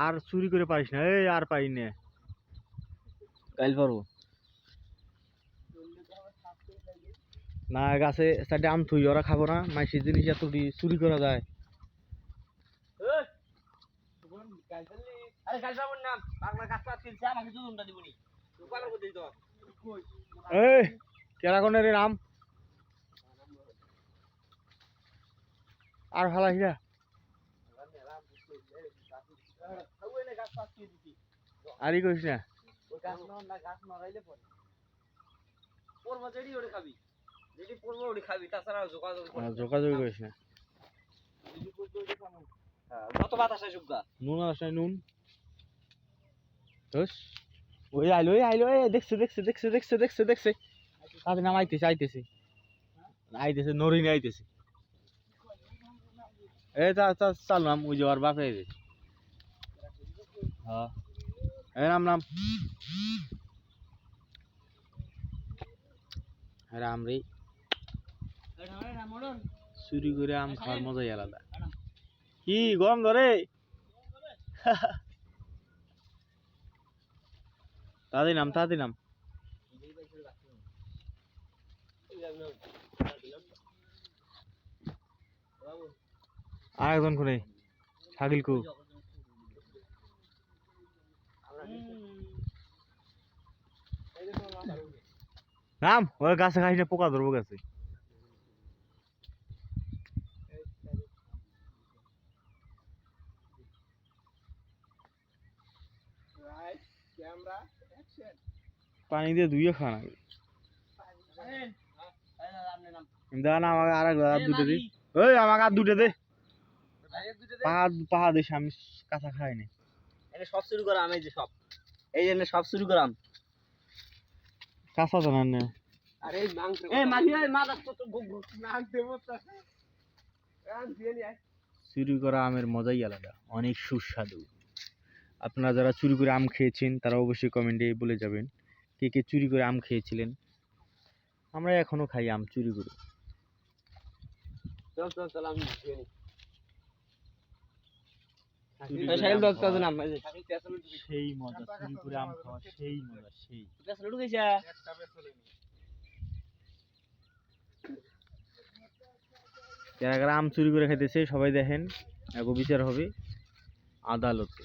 আর চুরি করে পারিস না, এই আর পাই না, কাইল পারবো না। গাছে সাইডে আম থুই, ওরা খাবো না, মাইসের জিনিস এত চুরি করা যায়। এই কেরাগনের নাম আর ভালো হিরা আর ই করিস না, যোগাযোগ করিস না। নুন আসে নুন, ওই আইলো দেখছে দেখছে দেখছে দেখছে দেখছে দেখছে তাদের নাম আইতেছে আইতেছে আইতেছে, নরিন আইতেছে। এই চাল নাম, ওই যে ওর বাপে আইতেছে। হ্যাঁ এই নাম নাম আম রে, চুরি করে আম খাওয়ার মজাই আলাদা। কি গরম ধরে, তাদের নাম তাদের নাম। আর একজন করে শাকিল কু নাম, ওই গাছে খাইস না, পোকা ধরবো গাছে। পানি দিয়ে ধুয়ে খাওয়া না, দাঁড়া আমাকে আর দুটো দে, ওই আমাকে আর দুটো দে, পাহা দিস, আমি কাঁচা খাইনি। সব শুরু করাম, এই যে সব, এই জন্য সব শুরু করাম, কাঁচা জানান না। আরে মাংস এই মাগি এই মাছ তো নাক দেবো তো চুরি করা আমের মজাই আলাদা, অনেক সুস্বাদু। আপনারা যারা চুরি করে আম খেয়েছেন তারা অবশ্যই কমেন্টে বলে যাবেন কে কে চুরি করে আম খেয়েছিলেন। আমরা এখনো খাই আম চুরি করে। চল চল চল আমি খেয়ে নি। সেই মজা চুরি করে আম খাওয়া, সেই মজা, সেই যারা যারা আম চুরি করে খাইতেছে সবাই দেখেন, এগো বিচার হবে আদালতে।